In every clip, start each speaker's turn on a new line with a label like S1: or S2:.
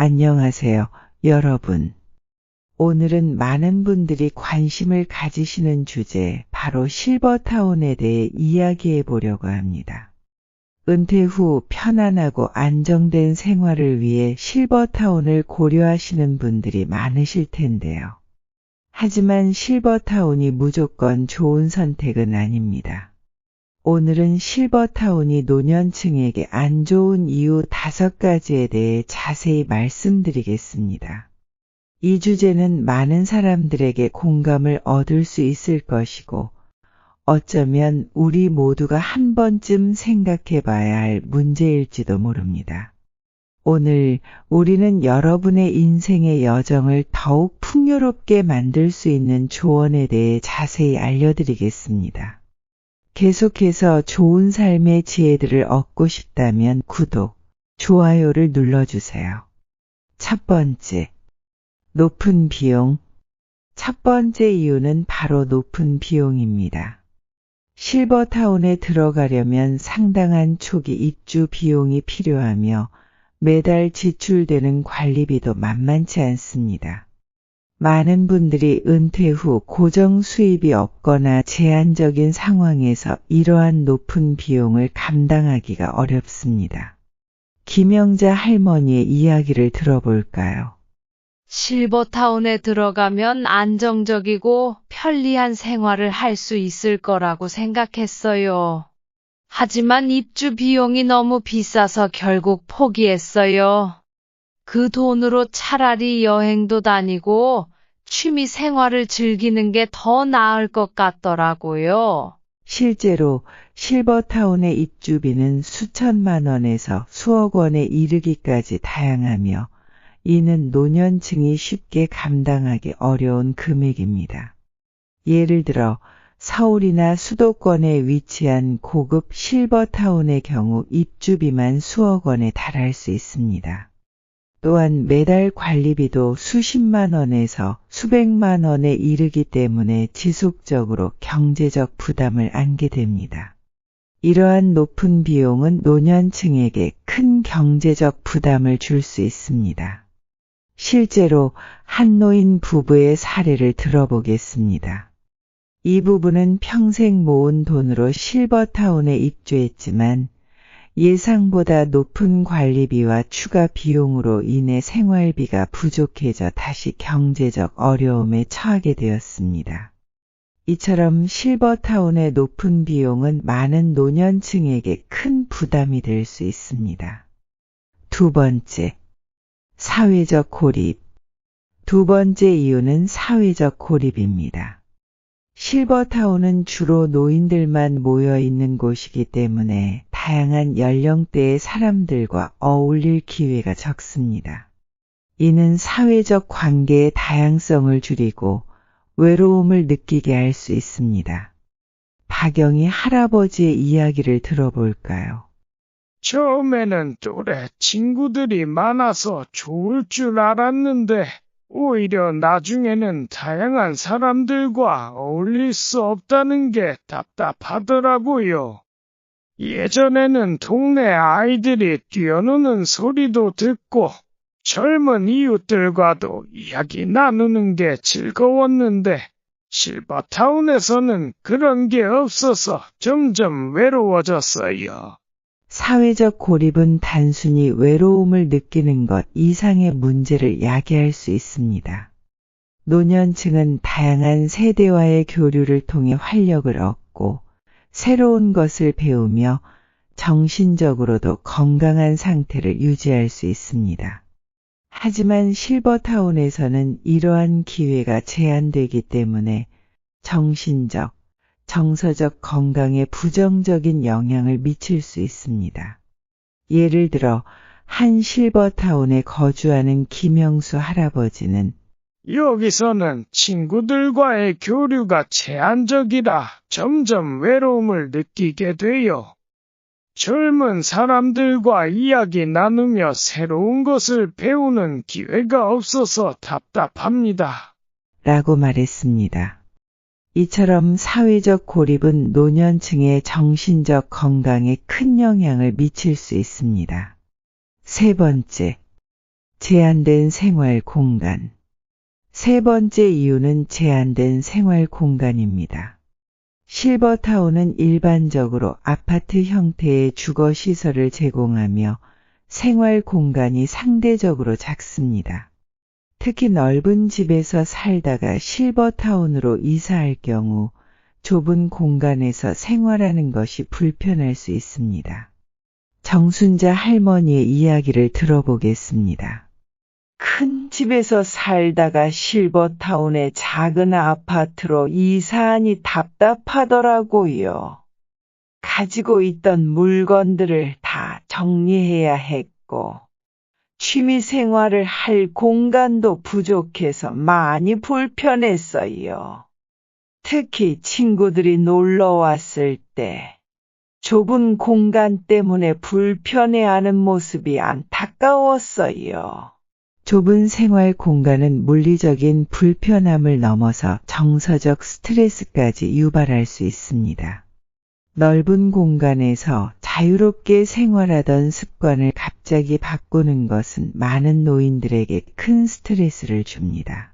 S1: 안녕하세요, 여러분. 오늘은 많은 분들이 관심을 가지시는 주제, 바로 실버타운에 대해 이야기해 보려고 합니다. 은퇴 후 편안하고 안정된 생활을 위해 실버타운을 고려하시는 분들이 많으실 텐데요. 하지만 실버타운이 무조건 좋은 선택은 아닙니다. 오늘은 실버타운이 노년층에게 안 좋은 이유 5가지에 대해 자세히 말씀드리겠습니다. 이 주제는 많은 사람들에게 공감을 얻을 수 있을 것이고, 어쩌면 우리 모두가 한 번쯤 생각해 봐야 할 문제일지도 모릅니다. 오늘 우리는 여러분의 인생의 여정을 더욱 풍요롭게 만들 수 있는 조언에 대해 자세히 알려드리겠습니다. 계속해서 좋은 삶의 지혜들을 얻고 싶다면 구독, 좋아요를 눌러주세요. 첫 번째, 높은 비용. 첫 번째 이유는 바로 높은 비용입니다. 실버타운에 들어가려면 상당한 초기 입주 비용이 필요하며 매달 지출되는 관리비도 만만치 않습니다. 많은 분들이 은퇴 후 고정 수입이 없거나 제한적인 상황에서 이러한 높은 비용을 감당하기가 어렵습니다. 김영자 할머니의 이야기를 들어볼까요?
S2: 실버타운에 들어가면 안정적이고 편리한 생활을 할 수 있을 거라고 생각했어요. 하지만 입주 비용이 너무 비싸서 결국 포기했어요. 그 돈으로 차라리 여행도 다니고 취미 생활을 즐기는 게 더 나을 것 같더라고요.
S1: 실제로 실버타운의 입주비는 수천만 원에서 수억 원에 이르기까지 다양하며 이는 노년층이 쉽게 감당하기 어려운 금액입니다. 예를 들어 서울이나 수도권에 위치한 고급 실버타운의 경우 입주비만 수억 원에 달할 수 있습니다. 또한 매달 관리비도 수십만 원에서 수백만 원에 이르기 때문에 지속적으로 경제적 부담을 안게 됩니다. 이러한 높은 비용은 노년층에게 큰 경제적 부담을 줄 수 있습니다. 실제로 한 노인 부부의 사례를 들어보겠습니다. 이 부부는 평생 모은 돈으로 실버타운에 입주했지만 예상보다 높은 관리비와 추가 비용으로 인해 생활비가 부족해져 다시 경제적 어려움에 처하게 되었습니다. 이처럼 실버타운의 높은 비용은 많은 노년층에게 큰 부담이 될 수 있습니다. 두 번째, 사회적 고립. 두 번째 이유는 사회적 고립입니다. 실버타운은 주로 노인들만 모여 있는 곳이기 때문에 다양한 연령대의 사람들과 어울릴 기회가 적습니다. 이는 사회적 관계의 다양성을 줄이고 외로움을 느끼게 할 수 있습니다. 박영희 할아버지의 이야기를 들어볼까요?
S3: 처음에는 또래 친구들이 많아서 좋을 줄 알았는데 오히려 나중에는 다양한 사람들과 어울릴 수 없다는 게 답답하더라고요. 예전에는 동네 아이들이 뛰어노는 소리도 듣고 젊은 이웃들과도 이야기 나누는 게 즐거웠는데 실버타운에서는 그런 게 없어서 점점 외로워졌어요.
S1: 사회적 고립은 단순히 외로움을 느끼는 것 이상의 문제를 야기할 수 있습니다. 노년층은 다양한 세대와의 교류를 통해 활력을 얻고 새로운 것을 배우며 정신적으로도 건강한 상태를 유지할 수 있습니다. 하지만 실버타운에서는 이러한 기회가 제한되기 때문에 정신적, 정서적 건강에 부정적인 영향을 미칠 수 있습니다. 예를 들어 한 실버타운에 거주하는 김영수 할아버지는
S3: 여기서는 친구들과의 교류가 제한적이라 점점 외로움을 느끼게 돼요. 젊은 사람들과 이야기 나누며 새로운 것을 배우는 기회가 없어서 답답합니다.
S1: 라고 말했습니다. 이처럼 사회적 고립은 노년층의 정신적 건강에 큰 영향을 미칠 수 있습니다. 세 번째, 제한된 생활 공간. 세 번째 이유는 제한된 생활 공간입니다. 실버타운은 일반적으로 아파트 형태의 주거 시설을 제공하며 생활 공간이 상대적으로 작습니다. 특히 넓은 집에서 살다가 실버타운으로 이사할 경우 좁은 공간에서 생활하는 것이 불편할 수 있습니다. 정순자 할머니의 이야기를 들어보겠습니다. 큰 집에서 살다가 실버타운의 작은 아파트로 이사하니 답답하더라고요. 가지고 있던 물건들을 다 정리해야 했고, 취미 생활을 할 공간도 부족해서 많이 불편했어요. 특히 친구들이 놀러 왔을 때 좁은 공간 때문에 불편해하는 모습이 안타까웠어요. 좁은 생활 공간은 물리적인 불편함을 넘어서 정서적 스트레스까지 유발할 수 있습니다. 넓은 공간에서 자유롭게 생활하던 습관을 갑자기 바꾸는 것은 많은 노인들에게 큰 스트레스를 줍니다.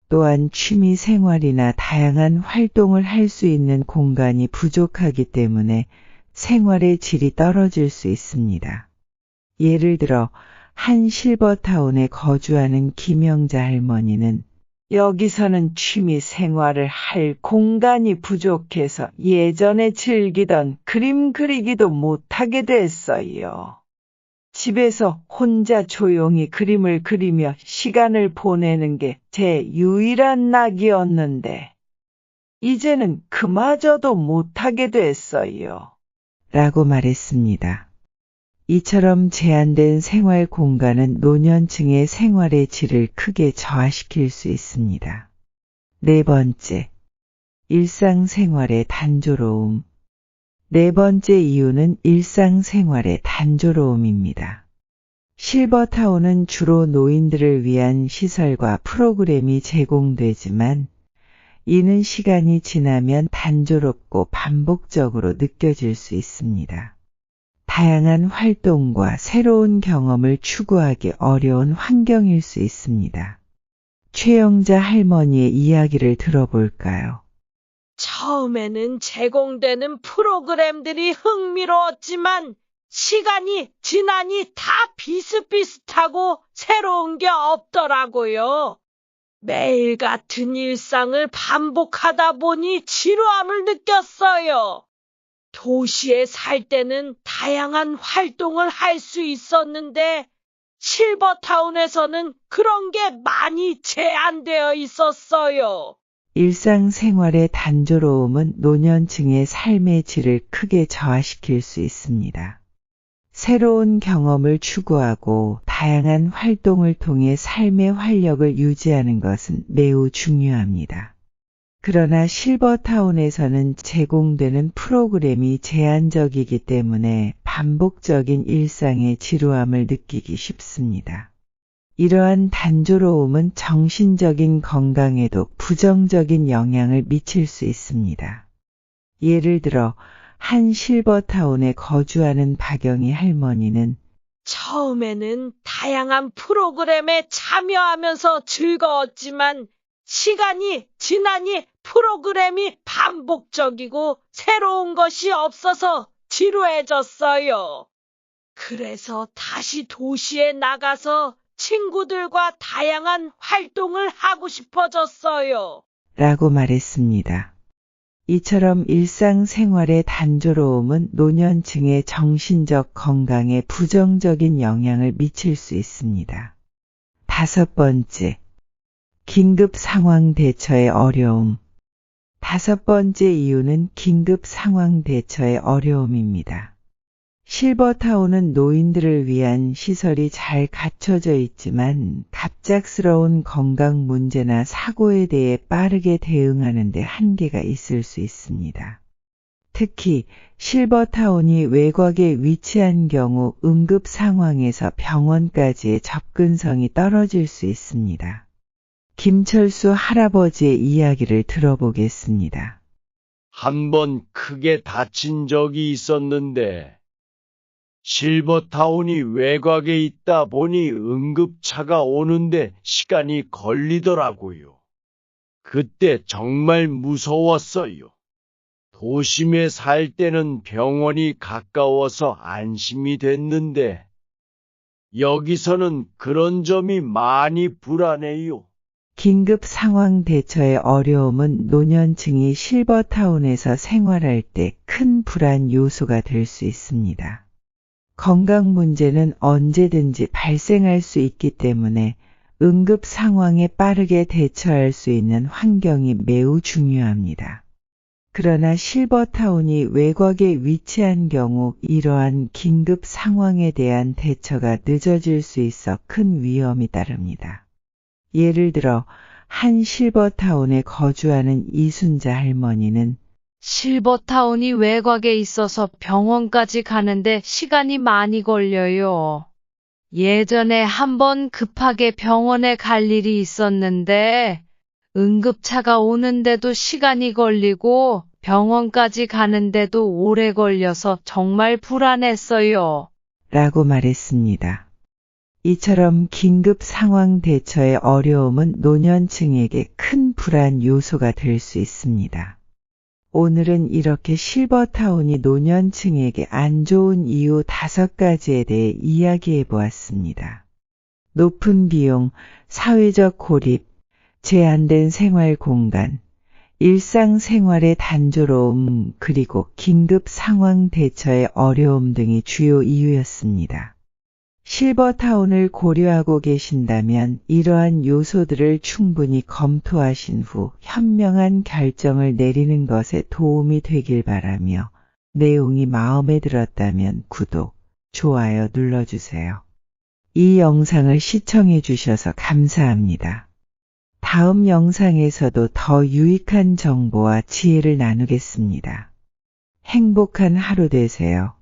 S1: 또한 취미 생활이나 다양한 활동을 할 수 있는 공간이 부족하기 때문에 생활의 질이 떨어질 수 있습니다. 예를 들어 한 실버타운에 거주하는 김영자 할머니는 여기서는 취미 생활을 할 공간이 부족해서 예전에 즐기던 그림 그리기도 못하게 됐어요. 집에서 혼자 조용히 그림을 그리며 시간을 보내는 게 제 유일한 낙이었는데 이제는 그마저도 못하게 됐어요. 라고 말했습니다. 이처럼 제한된 생활 공간은 노년층의 생활의 질을 크게 저하시킬 수 있습니다. 네 번째, 일상생활의 단조로움. 네 번째 이유는 일상생활의 단조로움입니다. 실버타운은 주로 노인들을 위한 시설과 프로그램이 제공되지만 이는 시간이 지나면 단조롭고 반복적으로 느껴질 수 있습니다. 다양한 활동과 새로운 경험을 추구하기 어려운 환경일 수 있습니다. 최영자 할머니의 이야기를 들어볼까요?
S4: 처음에는 제공되는 프로그램들이 흥미로웠지만 시간이 지나니 다 비슷비슷하고 새로운 게 없더라고요. 매일 같은 일상을 반복하다 보니 지루함을 느꼈어요. 도시에 살 때는 다양한 활동을 할 수 있었는데 실버타운에서는 그런 게 많이 제한되어 있었어요.
S1: 일상생활의 단조로움은 노년층의 삶의 질을 크게 저하시킬 수 있습니다. 새로운 경험을 추구하고 다양한 활동을 통해 삶의 활력을 유지하는 것은 매우 중요합니다. 그러나 실버타운에서는 제공되는 프로그램이 제한적이기 때문에 반복적인 일상의 지루함을 느끼기 쉽습니다. 이러한 단조로움은 정신적인 건강에도 부정적인 영향을 미칠 수 있습니다. 예를 들어 한 실버타운에 거주하는 박영희 할머니는
S4: 처음에는 다양한 프로그램에 참여하면서 즐거웠지만 시간이 지나니 프로그램이 반복적이고 새로운 것이 없어서 지루해졌어요. 그래서 다시 도시에 나가서 친구들과 다양한 활동을 하고 싶어졌어요.
S1: 라고 말했습니다. 이처럼 일상생활의 단조로움은 노년층의 정신적 건강에 부정적인 영향을 미칠 수 있습니다. 다섯 번째, 긴급 상황 대처의 어려움. 다섯 번째 이유는 긴급 상황 대처의 어려움입니다. 실버타운은 노인들을 위한 시설이 잘 갖춰져 있지만 갑작스러운 건강 문제나 사고에 대해 빠르게 대응하는 데 한계가 있을 수 있습니다. 특히 실버타운이 외곽에 위치한 경우 응급 상황에서 병원까지의 접근성이 떨어질 수 있습니다. 김철수 할아버지의 이야기를 들어보겠습니다.
S5: 한 번 크게 다친 적이 있었는데 실버타운이 외곽에 있다 보니 응급차가 오는데 시간이 걸리더라고요. 그때 정말 무서웠어요. 도심에 살 때는 병원이 가까워서 안심이 됐는데, 여기서는 그런 점이 많이 불안해요.
S1: 긴급 상황 대처의 어려움은 노년층이 실버타운에서 생활할 때 큰 불안 요소가 될 수 있습니다. 건강 문제는 언제든지 발생할 수 있기 때문에 응급 상황에 빠르게 대처할 수 있는 환경이 매우 중요합니다. 그러나 실버타운이 외곽에 위치한 경우 이러한 긴급 상황에 대한 대처가 늦어질 수 있어 큰 위험이 따릅니다. 예를 들어 한 실버타운에 거주하는 이순자 할머니는
S2: 실버타운이 외곽에 있어서 병원까지 가는데 시간이 많이 걸려요. 예전에 한번 급하게 병원에 갈 일이 있었는데 응급차가 오는데도 시간이 걸리고 병원까지 가는데도 오래 걸려서 정말 불안했어요.
S1: 라고 말했습니다. 이처럼 긴급 상황 대처의 어려움은 노년층에게 큰 불안 요소가 될 수 있습니다. 오늘은 이렇게 실버타운이 노년층에게 안 좋은 이유 5가지에 대해 이야기해 보았습니다. 높은 비용, 사회적 고립, 제한된 생활 공간, 일상생활의 단조로움, 그리고 긴급 상황 대처의 어려움 등이 주요 이유였습니다. 실버타운을 고려하고 계신다면 이러한 요소들을 충분히 검토하신 후 현명한 결정을 내리는 것에 도움이 되길 바라며 내용이 마음에 들었다면 구독, 좋아요 눌러주세요. 이 영상을 시청해 주셔서 감사합니다. 다음 영상에서도 더 유익한 정보와 지혜를 나누겠습니다. 행복한 하루 되세요.